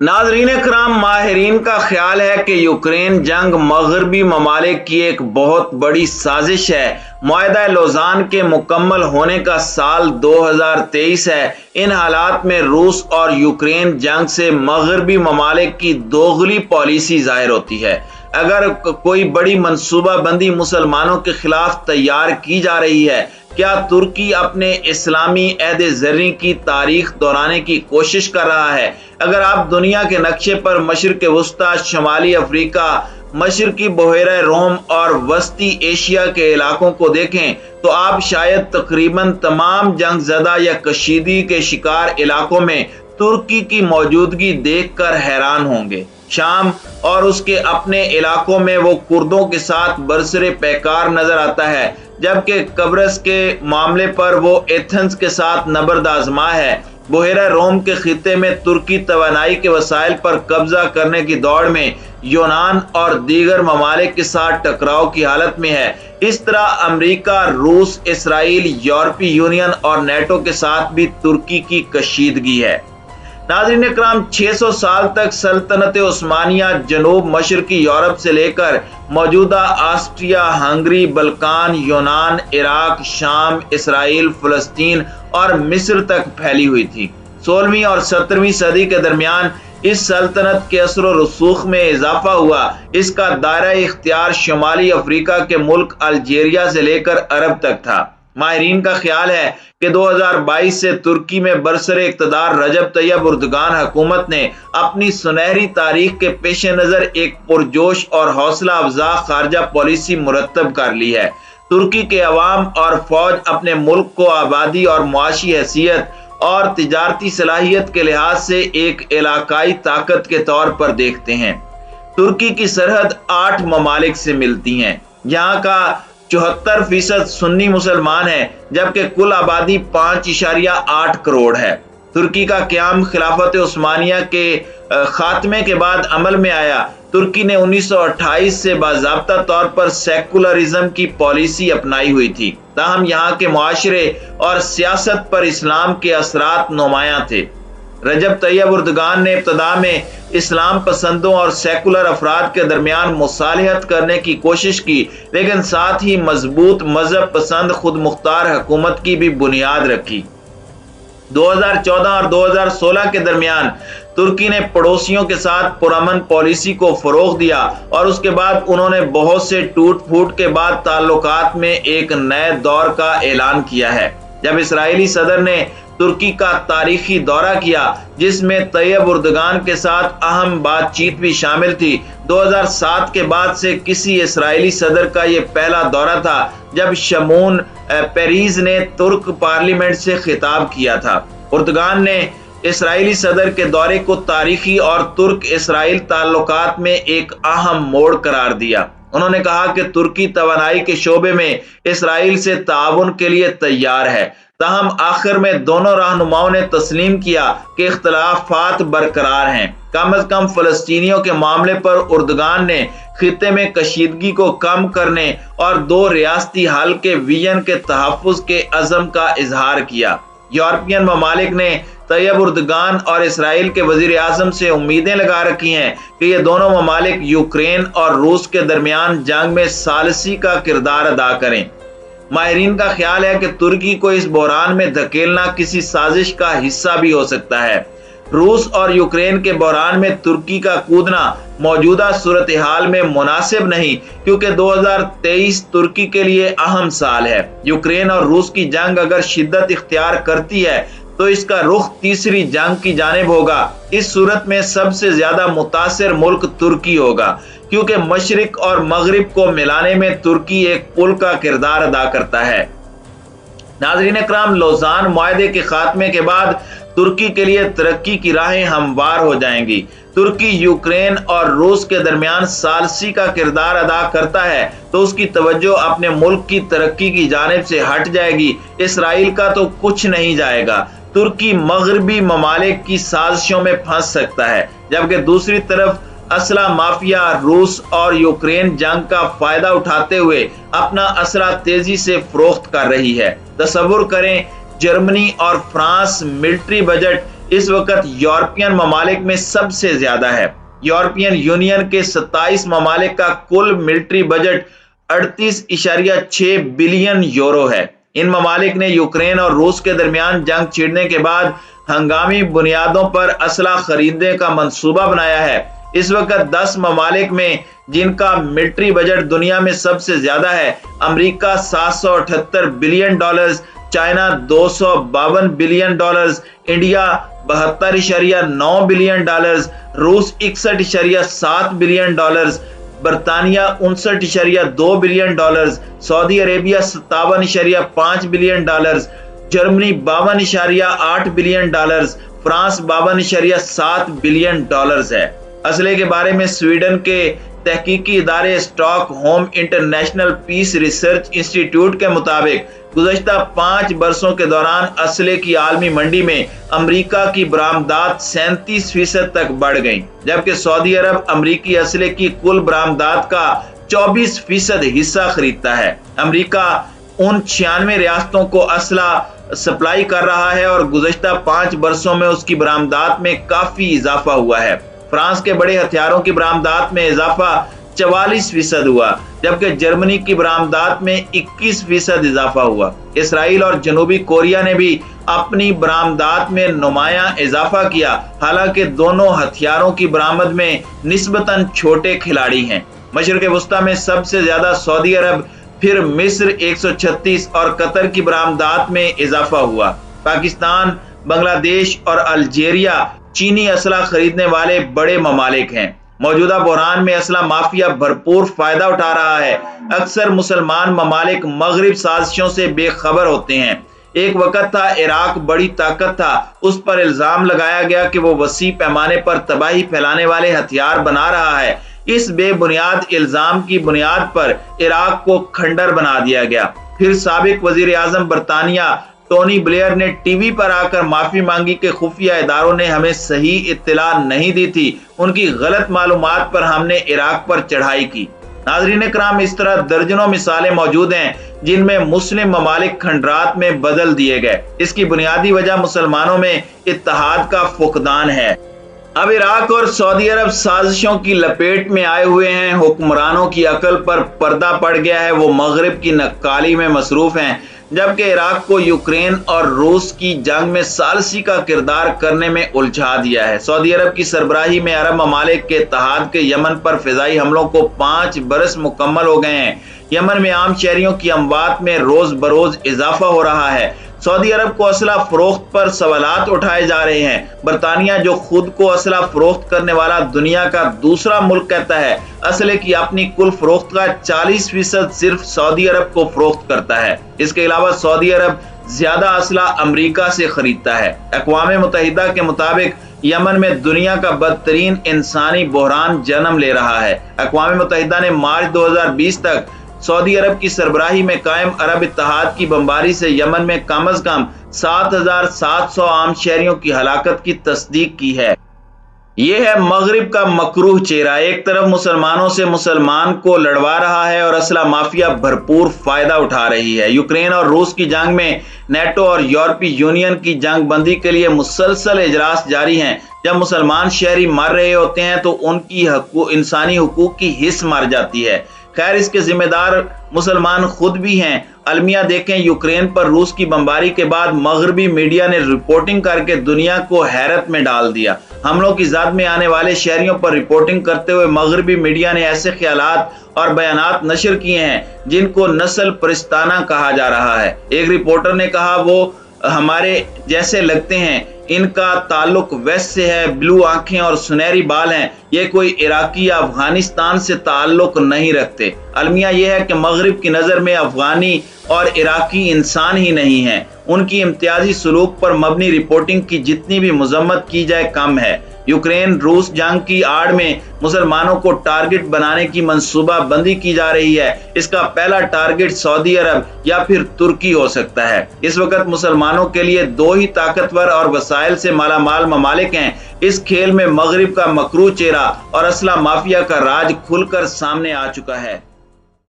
नाजरीन कराम, माहिरीन का ख्याल है कि यूक्रेन जंग मगरबी ममालिक की एक बहुत बड़ी साजिश है। मुआहदा लौज़ान के मुकम्मल होने का साल 2023 है। इन हालात में रूस और यूक्रेन जंग से मगरबी ममालिक की दोगली पॉलिसी जाहिर होती है। अगर कोई बड़ी मनसूबा बंदी मुसलमानों के खिलाफ तैयार की जा रही है, क्या तुर्की अपने इस्लामी अहद ज़र्री की तारीख दोहराने की कोशिश कर रहा है? अगर आप दुनिया के नक्शे पर मशरिक़ वस्ता, शमाली अफ्रीका, मशरकी बहरा रोम और वस्ती एशिया के इलाकों को देखें तो आप शायद तकरीबन तमाम जंगज़दा या कशीदगी के शिकार इलाकों में तुर्की की मौजूदगी देखकर हैरान होंगे। शाम और उसके अपने इलाकों में वो कुर्दों के साथ बरसरे पैकार नजर आता है, जबकि कब्रस के मामले पर वो एथेंस के साथ नबर्द आजमा है। बहरा रोम के खिते में तुर्की तवानाई के वसाइल पर कब्जा करने की दौड़ में यूनान और दीगर ममालिक के साथ टकराव की हालत में है। इस तरह अमेरिका, रूस, इसराइल, यूरोपीय यूनियन और नेटो के साथ भी तुर्की की कशीदगी है। नाज़रीन इकराम, 600 साल तक सल्तनत उस्मानिया जनूब मशरकी यूरोप से लेकर मौजूदा ऑस्ट्रिया, हंगरी, बल्कान, यूनान, इराक, शाम, इसराइल, फलस्तीन और मिस्र तक फैली हुई थी। 16वीं और 17वीं सदी के दरमियान इस सल्तनत के असर और रसूख में इजाफा हुआ। इसका दायरा इख्तियार शुमाली अफ्रीका के मुल्क अल्जीरिया से लेकर अरब तक था। माहिरीन का ख्याल है कि 2022 से तुर्की में बरसरे इक़्तिदार रजब तैयब उर्दगान हुकूमत ने अपनी सुनहरी तारीख के पेश नज़र एक पुरजोश और हौसला अफजा खारजा पॉलिसी मुरतब कर ली है। तुर्की के अवाम और फौज अपने मुल्क को आबादी और मुआशी हैसियत और तिजारती सलाहियत के लिहाज से एक इलाकाई ताकत के तौर पर देखते हैं। तुर्की की सरहद 8 ममालिक से मिलती हैं। यहाँ का 74% सुन्नी मुसलमान है, जबकि कुल आबादी 5.8 करोड़ है। तुर्की का क़याम खिलाफत उस्मानिया के खात्मे के बाद अमल में आया। तुर्की ने 1928 से बाज़ाब्ता तौर पर सेकुलरिज्म की पॉलिसी अपनाई हुई थी, ताहम यहाँ के मुआशरे और सियासत पर इस्लाम के असरात नुमायां थे। रजब तैयब उर्दगान ने इब्तदा में इस्लाम पसंदों और सेकुलर अफराद के दरमियान मुसालिहत करने की कोशिश की, लेकिन साथ ही मजबूत मजहब पसंद खुद मुख्तार हुकूमत की भी बुनियाद रखी। 2014 और 2016 के दरमियान तुर्की ने पड़ोसियों के साथ पुरअमन पॉलिसी को फरोग दिया और उसके बाद उन्होंने बहुत से टूट फूट के बाद ताल्लुकात में एक नए दौर का ऐलान किया है। जब इसराइली सदर ने तुर्की का तारीखी दौरा किया, जिसमें तैयब उर्दगान के साथ अहम बातचीत भी शामिल थी। 2007 के बाद से किसी इसराइली सदर का यह पहला दौरा था जब शमून पेरीज ने तुर्क पार्लियामेंट से खिताब किया था। उर्दगान ने इसराइली सदर के दौरे को तारीखी और तुर्क इसराइल ताल्लुकात में एक अहम मोड़ करार दिया। उन्होंने कहा कि तुर्की तवानाई के शोबे में इसराइल से ताउन के लिए तैयार है, ताहम आखिर में दोनों रहनुमाओं ने तस्लीम किया कि इख्तलाफात बरकरार हैं। कम अज कम फलस्तीनियों के मामले पर उर्दगान ने खिते में कशीदगी को कम करने और 2 रियासती हल के विजन के तहफ़्फ़ुज़ के अज़म का इजहार किया। यूरोपियन ममालिक ने तैयब उर्दगान और इसराइल के वजीर आज़म से उम्मीदें लगा रखी हैं कि ये दोनों ममालिक यूक्रेन और रूस के दरमियान जंग में सालसी का किरदार अदा करें। माहिरीन का ख्याल है कि तुर्की को इस बहरान में धकेलना किसी साजिश का हिस्सा भी हो सकता है। रूस और यूक्रेन के बहरान में तुर्की का कूदना मौजूदा सूरत हाल में मुनासिब नहीं, क्योंकि 2023 तुर्की के लिए अहम साल है। यूक्रेन और रूस की जंग अगर शिद्दत इख्तियार करती है तो इसका रुख तीसरी जंग की जानिब होगा। इस सूरत में सबसे ज्यादा मुतासिर मुल्क तुर्की होगा, क्योंकि मशरिक और मगरिब को मिलाने में तुर्की एक पुल का किरदार अदा करता है। नाज़रीन इकराम, लौज़ान मुआहदे के खात्मे के बाद तुर्की के लिए तरक्की की राहें हमवार हो जाएंगी। तुर्की यूक्रेन और रूस के दरमियान सालसी का किरदार अदा करता है तो उसकी तवज्जो अपने मुल्क की तरक्की की जानिब से हट जाएगी। इसराइल का तो कुछ नहीं जाएगा। तुर्की मगरबी ममालिक की साजिशों में फंस सकता है, जबकि दूसरी तरफ असला माफिया रूस और यूक्रेन जंग का फायदा उठाते हुए अपना असला तेजी से फरोख्त कर रही है। तसव्वुर करें, जर्मनी और फ्रांस मिलिट्री बजट इस वक्त यूरोपियन ममालिक में सबसे ज्यादा है। यूरोपियन यूनियन के 27 ममालिक का कुल मिलिट्री बजट 38.6 बिलियन यूरो है। इन ममालिक ने यूक्रेन और रूस के दरमियान जंग छिड़ने के बाद हंगामी बुनियादों पर असला खरीदने का मंसूबा बनाया है। इस वक्त 10 ममालिक में जिनका मिलिट्री बजट दुनिया में सबसे ज्यादा है, America 778 billion dollars, China 252 billion dollars, India 72.9 billion dollars, रूस 61.7 बिलियन डॉलर्स, बरतानिया 59.2 billion dollars, Saudi Arabia 57.5 billion dollars, Germany 52.8 billion dollars, France 52.7 billion dollars है। असले के बारे में स्वीडन के तहकीकी इदारे Stockholm International Peace Research Institute के मुताबिक गुज़श्ता 5 बरसों के दौरान असले की आलमी मंडी में अमेरिका की बरामदात 37% तक बढ़ गई, जबकि सऊदी अरब अमेरिकी असले की कुल बरामदात का 24% हिस्सा खरीदता है। अमेरिका उन 96 रियासतों को असला सप्लाई कर रहा है और गुज़श्ता 5 बरसों में उसकी बरामदात में काफी इजाफा हुआ है। फ्रांस के बड़े हथियारों की बरामदात में इजाफा 44% हुआ, जबकि जर्मनी की बरामदात में 21% इजाफा हुआ। इसराइल और जनूबी कोरिया ने भी अपनी बरामदात में नुमायां इजाफा किया, हालांकि दोनों हथियारों की बरामद में निस्बतन छोटे खिलाड़ी हैं। मशरिक़ वस्ता में सबसे ज्यादा सऊदी अरब, फिर मिस्र 136 और कतर की बरामदात में इजाफा हुआ। पाकिस्तान, बांग्लादेश और अल्जीरिया चीनी असला खरीदने वाले बड़े ममालिक हैं। मौजूदा बहरान में असला माफिया भरपूर फायदा उठा रहा है। अक्सर मुसलमान ममालिक मगरिब साजिशों से बेखबर होते हैं। एक वक्त था इराक बड़ी ताकत था, उस पर इल्जाम लगाया गया कि वो वसी पैमाने पर तबाही फैलाने वाले हथियार बना रहा है। इस बेबुनियाद इल्जाम की बुनियाद पर इराक को खंडर बना दिया गया। फिर साबिक वजीर आजम बरतानिया टोनी ब्लेयर ने टीवी पर आकर माफी मांगी कि खुफिया इदारों ने हमें सही इत्तला नहीं दी थी, उनकी गलत मालूमात पर हमने इराक पर चढ़ाई की। नाज़रीन कराम, इस तरह दर्जनों मिसालें मौजूद हैं जिनमें मुस्लिम ममालिक खंडरात में बदल दिए गए। इसकी बुनियादी वजह मुसलमानों में इत्तेहाद का फुकदान है। अब इराक और सऊदी अरब साजिशों की लपेट में आए हुए हैं। हुक्मरानों की अकल पर पर्दा पड़ गया है, वो मगरिब की नक्काली में मसरूफ हैं, जबकि इराक को यूक्रेन और रूस की जंग में सालसी का किरदार करने में उलझा दिया है। सऊदी अरब की सरबराही में अरब ममालिक के इत्तेहाद के यमन पर फिजाई हमलों को 5 बरस मुकम्मल हो गए हैं। यमन में आम शहरियों की अमवात में रोज बरोज इजाफा हो रहा है। सऊदी अरब को असला फरोख्त पर सवालात उठाए जा रहे हैं। बरतानिया, जो खुद को असला फरोख्त करने वाला दुनिया का दूसरा मुल्क कहता है, असले की अपनी कुल फरोख्त का 40% सिर्फ सऊदी अरब को फरोख्त करता है। इसके अलावा सऊदी अरब ज्यादा असला अमेरिका से खरीदता है। अक़वाम मुत्तहिदा के मुताबिक यमन में दुनिया का बदतरीन इंसानी बहरान जन्म ले रहा है। अक़वाम मुत्तहिदा ने मार्च 2020 तक सऊदी अरब की सरबराही में कायम अरब इत्तेहाद की बमबारी से यमन में कम अज कम 7,700 आम शहरियों की हलाकत की तस्दीक की है। ये है मगरिब का मकरूह चेहरा। एक तरफ मुसलमानों से मुसलमान को लड़वा रहा है और असला माफिया भरपूर फायदा उठा रही है। यूक्रेन और रूस की जंग में नेटो और यूरोपीय यूनियन की जंग बंदी के लिए मुसलसल इजलास जारी हैं। जब मुसलमान शहरी मर रहे होते हैं तो उनकी इंसानी हुकूक की हिस्स मर जाती है। खैर, इसके जिम्मेदार मुसलमान खुद भी हैं। अलमिया देखें, यूक्रेन पर रूस की बमबारी के बाद मगरबी मीडिया ने रिपोर्टिंग करके दुनिया को हैरत में डाल दिया। हमलों की ज़द में आने वाले शहरियों पर रिपोर्टिंग करते हुए मगरबी मीडिया ने ऐसे ख्यालात और बयानात नशर किए हैं जिनको नस्ल परिस्ताना कहा जा रहा है। एक रिपोर्टर ने कहा, वो हमारे जैसे लगते हैं, इनका ताल्लुक वेस्ट से है, ब्लू आंखें और सुनहरी बाल हैं, ये कोई इराकी या अफगानिस्तान से ताल्लुक नहीं रखते। अलमिया यह है कि मगरिब की नज़र में अफगानी और इराकी इंसान ही नहीं हैं। उनकी इम्तियाजी सलूक पर मबनी रिपोर्टिंग की जितनी भी मजम्मत की जाए कम है। यूक्रेन रूस जंग की आड़ में मुसलमानों को टारगेट बनाने की मंसूबा बंदी की जा रही है। इसका पहला टारगेट सऊदी अरब या फिर तुर्की हो सकता है। इस वक्त मुसलमानों के लिए दो ही ताकतवर और वसाइल से मालामाल ममालिक हैं। इस खेल में मगरिब का मकरूह चेहरा और असला माफिया का राज खुलकर सामने आ चुका है।